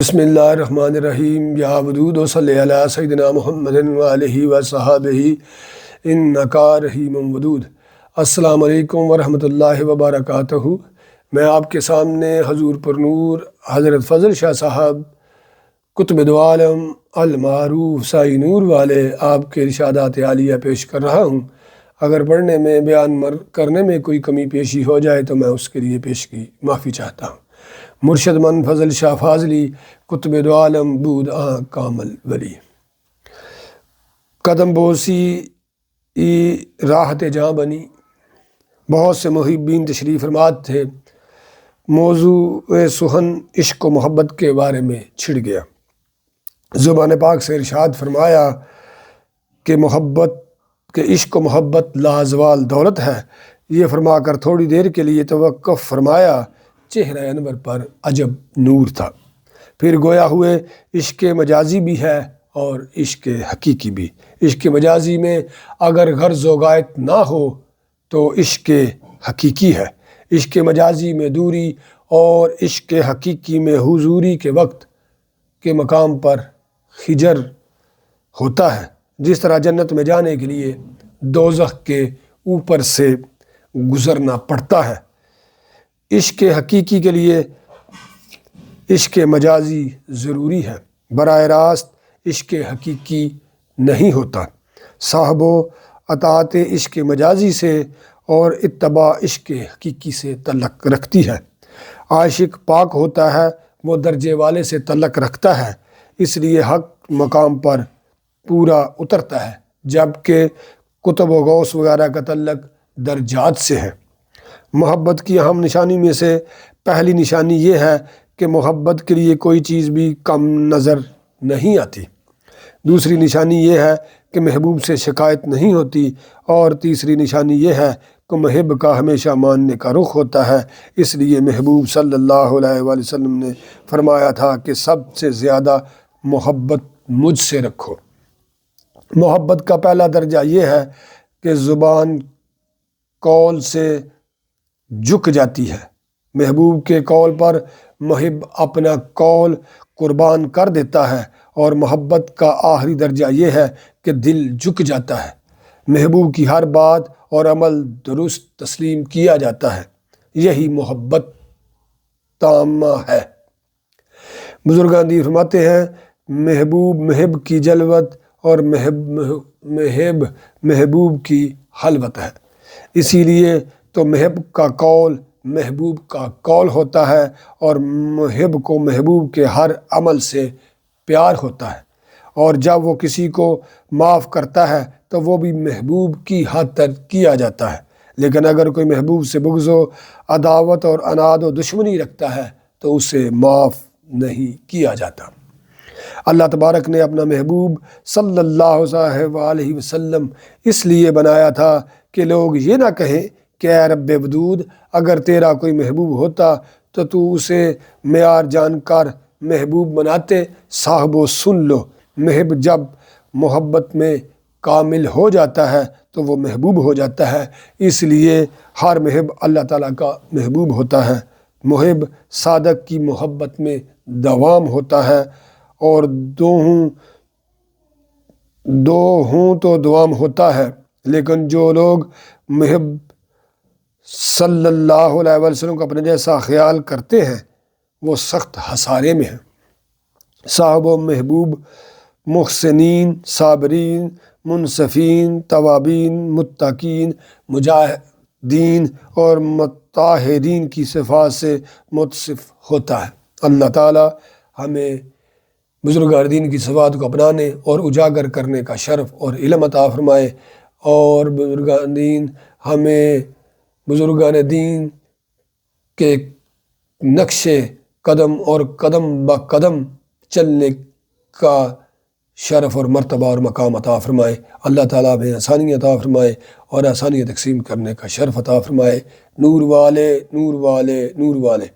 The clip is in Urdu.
بسم اللہ الرحمن الرحیم یا ودود و صلی علی سیدنا محمد و آلہ و صحابہ انکا رحیم ودود۔ السلام علیکم ورحمۃ اللہ وبرکاتہ۔ میں آپ کے سامنے حضور پر نور حضرت فضل شاہ صاحب قطب دو عالم المعروف سائی نور والے آپ کے ارشادات عالیہ پیش کر رہا ہوں۔ اگر پڑھنے میں بیان کرنے میں کوئی کمی پیشی ہو جائے تو میں اس کے لیے پیش کی معافی چاہتا ہوں۔ مرشد من فضل شاہ فاضلی قطب دو عالم بود کامل ولی، قدم بوسی راحت جہاں بنی۔ بہت سے محبین تشریف فرمات تھے، موضوع سخن عشق و محبت کے بارے میں چھڑ گیا۔ زبان پاک سے ارشاد فرمایا کہ عشق و محبت لازوال دولت ہے۔ یہ فرما کر تھوڑی دیر کے لیے توقف فرمایا، چہرہ انور پر عجب نور تھا۔ پھر گویا ہوئے عشق مجازی بھی ہے اور عشق حقیقی بھی۔ عشق مجازی میں اگر غرض و غایت نہ ہو تو عشق حقیقی ہے۔ عشق مجازی میں دوری اور عشق حقیقی میں حضوری کے وقت کے مقام پر خجر ہوتا ہے۔ جس طرح جنت میں جانے کے لیے دوزخ کے اوپر سے گزرنا پڑتا ہے، عشق حقیقی کے لیے عشق مجازی ضروری ہے۔ براہ راست عشق حقیقی نہیں ہوتا۔ صاحب و اطاعت عشق مجازی سے اور اتباع عشق حقیقی سے تعلق رکھتی ہے۔ عاشق پاک ہوتا ہے، وہ درجے والے سے تعلق رکھتا ہے، اس لیے حق مقام پر پورا اترتا ہے، جبکہ قطب و غوث وغیرہ کا تعلق درجات سے ہے۔ محبت کی اہم نشانی میں سے پہلی نشانی یہ ہے کہ محبت کے لیے کوئی چیز بھی کم نظر نہیں آتی۔ دوسری نشانی یہ ہے کہ محبوب سے شکایت نہیں ہوتی، اور تیسری نشانی یہ ہے کہ محب کا ہمیشہ ماننے کا رخ ہوتا ہے۔ اس لیے محبوب صلی اللہ علیہ وآلہ وسلم نے فرمایا تھا کہ سب سے زیادہ محبت مجھ سے رکھو۔ محبت کا پہلا درجہ یہ ہے کہ زبان قول سے جھک جاتی ہے۔ محبوب کے قول پر محب اپنا قول قربان کر دیتا ہے، اور محبت کا آخری درجہ یہ ہے کہ دل جھک جاتا ہے۔ محبوب کی ہر بات اور عمل درست تسلیم کیا جاتا ہے، یہی محبت تامہ ہے۔ بزرگان دین فرماتے ہیں، محبوب محب کی جلوت اور محب محبوب کی حلوت ہے۔ اسی لیے تو محب کا قول محبوب کا قول ہوتا ہے، اور محب کو محبوب کے ہر عمل سے پیار ہوتا ہے، اور جب وہ کسی کو معاف کرتا ہے تو وہ بھی محبوب کی حد تک کیا جاتا ہے۔ لیکن اگر کوئی محبوب سے بغض و عداوت اور عناد و دشمنی رکھتا ہے تو اسے معاف نہیں کیا جاتا۔ اللہ تبارک نے اپنا محبوب صلی اللہ علیہ وسلم اس لیے بنایا تھا کہ لوگ یہ نہ کہیں کہ اے رب ودود، اگر تیرا کوئی محبوب ہوتا تو اسے معیار جان کر محبوب بناتے۔ صاحبو سن لو، محب جب محبت میں کامل ہو جاتا ہے تو وہ محبوب ہو جاتا ہے۔ اس لیے ہر محب اللہ تعالیٰ کا محبوب ہوتا ہے۔ محب صادق کی محبت میں دوام ہوتا ہے، اور دو ہوں تو دوام ہوتا ہے۔ لیکن جو لوگ محب صلی اللہ علیہ وسلم کو اپنے جیسا خیال کرتے ہیں وہ سخت خسارے میں ہیں۔ صاحب و محبوب محسنین، صابرین، منصفین، توابین، متقین، مجاہدین اور مطہرین کی صفات سے متصف ہوتا ہے۔ اللہ تعالی ہمیں بزرگان دین کی صفات کو اپنانے اور اجاگر کرنے کا شرف اور علم عطا فرمائے، اور بزرگان دین ہمیں بزرگان دین کے نقش قدم اور قدم با قدم چلنے کا شرف اور مرتبہ اور مقام عطا فرمائے۔ اللہ تعالیٰ ہمیں آسانی عطا فرمائے اور آسانی تقسیم کرنے کا شرف عطا فرمائے۔ نور والے، نور والے، نور والے۔